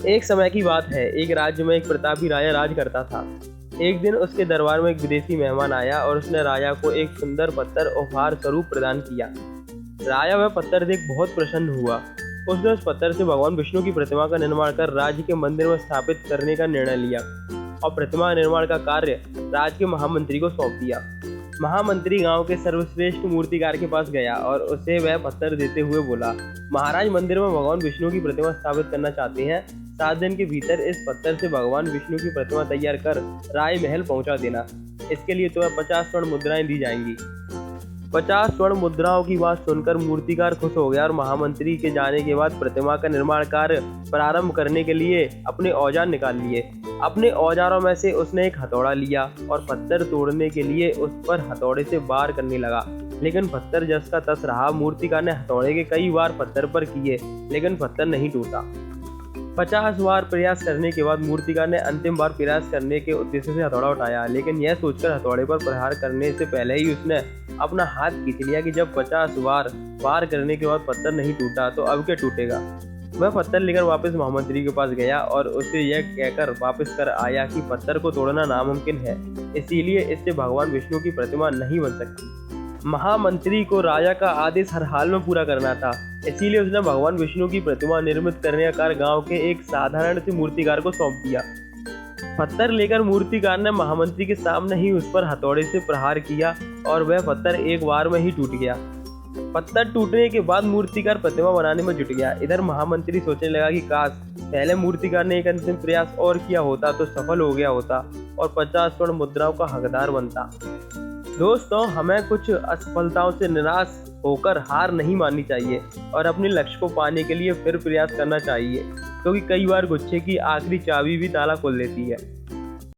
एक समय की बात है, एक राज्य में एक प्रतापी राजा राज करता था। एक दिन उसके दरबार में एक विदेशी मेहमान आया और उसने राजा को एक सुंदर पत्थर उपहार स्वरूप प्रदान किया। राजा वह पत्थर देख बहुत प्रसन्न हुआ। उसने उस पत्थर से भगवान विष्णु की प्रतिमा का निर्माण कर राज्य के मंदिर में स्थापित करने का निर्णय लिया और प्रतिमा निर्माण का कार्य राज्य के महामंत्री को सौंप दिया। महामंत्री गांव के सर्वश्रेष्ठ मूर्तिकार के पास गया और उसे वह पत्थर देते हुए बोला, महाराज, मंदिर में भगवान विष्णु की प्रतिमा स्थापित करना चाहते हैं। 7 दिन के भीतर इस पत्थर से भगवान विष्णु की प्रतिमा तैयार कर राय महल पहुंचा देना। इसके लिए तुम्हें 50 स्वर्ण मुद्राएं दी जाएंगी। 50 स्वर्ण मुद्राओं की बात सुनकर मूर्तिकार खुश हो गया और महामंत्री के जाने के बाद प्रतिमा का निर्माण कार्य प्रारंभ करने के लिए अपने औजार निकाल लिए। अपने औजारों में से उसने एक हथौड़ा लिया और पत्थर तोड़ने के लिए उस पर हथौड़े से वार करने लगा, लेकिन पत्थर जस का तस रहा। मूर्तिकार ने हथौड़े के कई बार पत्थर पर किए, लेकिन पत्थर नहीं टूटा। 50 बार प्रयास करने के बाद मूर्तिकार ने अंतिम बार प्रयास करने के उद्देश्य से हथौड़ा उठाया, लेकिन यह सोचकर हथौड़े पर प्रहार करने से पहले ही उसने अपना हाथ खींच लिया कि जब 50 बार वार करने के बाद पत्थर नहीं टूटा तो अब क्या टूटेगा। वह पत्थर लेकर वापस महामंत्री के पास गया और उसे यह कहकर वापस कर आया कि पत्थर को तोड़ना नामुमकिन है, इसीलिए इससे भगवान विष्णु की प्रतिमा नहीं बन सकती। महामंत्री को राजा का आदेश हर हाल में पूरा करना था, इसीलिए उसने भगवान विष्णु की प्रतिमा निर्मित करने का कार्य गांव के एक साधारण से मूर्तिकार को सौंप दिया। पत्थर लेकर मूर्तिकार ने महामंत्री के सामने ही उस पर हथौड़े से प्रहार किया और वह पत्थर एक बार में ही टूट गया। पत्थर टूटने के बाद मूर्तिकार प्रतिमा बनाने में जुट गया। इधर महामंत्री सोचने लगा कि काश पहले मूर्तिकार ने एक अंतिम प्रयास और किया होता तो सफल हो गया होता और 50 स्वर्ण मुद्राओं का हकदार बनता। दोस्तों, हमें कुछ असफलताओं से निराश होकर हार नहीं माननी चाहिए और अपने लक्ष्य को पाने के लिए फिर प्रयास करना चाहिए, क्योंकि कई बार गुच्छे की आखिरी चाबी भी ताला खोल देती है।